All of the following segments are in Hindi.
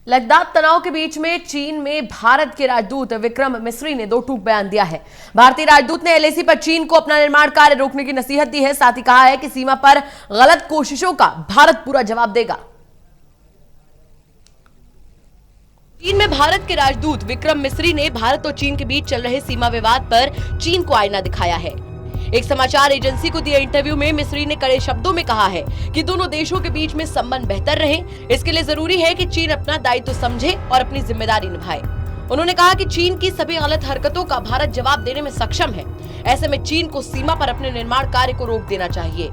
लद्दाख तनाव के बीच में चीन में भारत के राजदूत विक्रम मिस्री ने दो टूक बयान दिया है। भारतीय राजदूत ने एलएसी पर चीन को अपना निर्माण कार्य रोकने की नसीहत दी है। साथ ही कहा है कि सीमा पर गलत कोशिशों का भारत पूरा जवाब देगा। चीन में भारत के राजदूत विक्रम मिस्री ने भारत और चीन के बीच चल रहे सीमा विवाद पर चीन को आईना दिखाया है। एक समाचार एजेंसी को दिए इंटरव्यू में मिस्री ने कड़े शब्दों में कहा है कि दोनों देशों के बीच में संबंध बेहतर रहे। इसके लिए जरूरी है कि चीन अपना दायित्व समझे और अपनी जिम्मेदारी निभाए। उन्होंने कहा कि चीन की सभी गलत हरकतों का भारत जवाब देने में सक्षम है। ऐसे में चीन को सीमा पर अपने निर्माण कार्य को रोक देना चाहिए।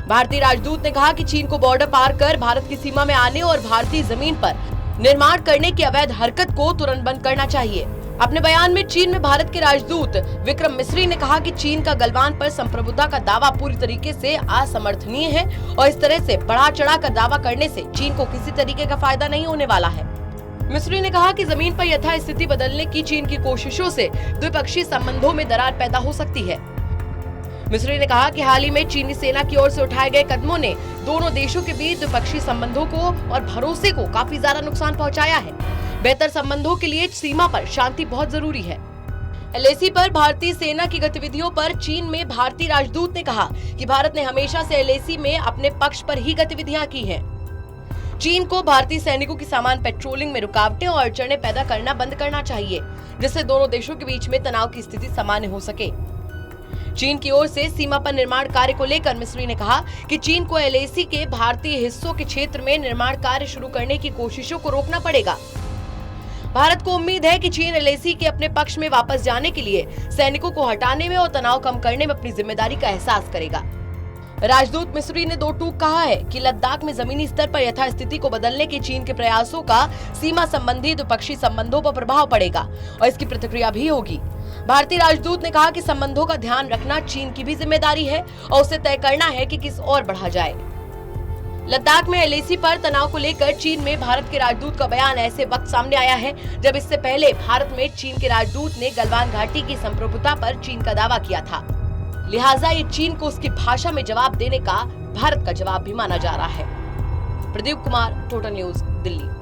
भारतीय राजदूत ने कहा कि चीन को बॉर्डर पार कर भारत की सीमा में आने और भारतीय जमीन पर निर्माण करने की अवैध हरकत को तुरंत बंद करना चाहिए। अपने बयान में चीन में भारत के राजदूत विक्रम मिस्री ने कहा कि चीन का गलवान पर संप्रभुता का दावा पूरी तरीके से असमर्थनीय है और इस तरह से बढ़ा चढ़ा कर दावा करने से चीन को किसी तरीके का फायदा नहीं होने वाला है। मिस्री ने कहा कि जमीन पर यथास्थिति बदलने की चीन की कोशिशों से द्विपक्षीय संबंधों में दरार पैदा हो सकती है। मिस्री ने कहा कि हाल ही में चीनी सेना की ओर से उठाए गए कदमों ने दोनों देशों के बीच द्विपक्षीय संबंधों को और भरोसे को काफी ज्यादा नुकसान पहुंचाया है। बेहतर संबंधों के लिए सीमा पर शांति बहुत जरूरी है। एलएसी पर भारतीय सेना की गतिविधियों पर चीन में भारतीय राजदूत ने कहा कि भारत ने हमेशा से एलएसी में अपने पक्ष पर ही गतिविधियां की हैं। चीन को भारतीय सैनिकों की सामान पेट्रोलिंग में रुकावटें और अड़चनें पैदा करना बंद करना चाहिए, जिससे दोनों देशों के बीच में तनाव की स्थिति सामान्य हो सके। चीन की ओर से सीमा पर निर्माण कार्य को लेकर मिस्री ने कहा कि चीन को एलएसी के भारतीय हिस्सों के क्षेत्र में निर्माण कार्य शुरू करने की कोशिशों को रोकना पड़ेगा। भारत को उम्मीद है कि चीन एलएसी के अपने पक्ष में वापस जाने के लिए सैनिकों को हटाने में और तनाव कम करने में अपनी जिम्मेदारी का एहसास करेगा। राजदूत मिस्री ने दो टूक कहा है कि लद्दाख में जमीनी स्तर पर यथास्थिति को बदलने के चीन के प्रयासों का सीमा संबंधी द्विपक्षीय संबंधों पर प्रभाव पड़ेगा और इसकी प्रतिक्रिया भी होगी। भारतीय राजदूत ने कहा कि संबंधों का ध्यान रखना चीन की भी जिम्मेदारी है और उसे तय करना है कि किस ओर बढ़ा जाए। लद्दाख में एलएसी पर तनाव को लेकर चीन में भारत के राजदूत का बयान ऐसे वक्त सामने आया है जब इससे पहले भारत में चीन के राजदूत ने गलवान घाटी की संप्रभुता पर चीन का दावा किया था। लिहाजा ये चीन को उसकी भाषा में जवाब देने का भारत का जवाब भी माना जा रहा है। Pradeep Kumar, total news, Delhi.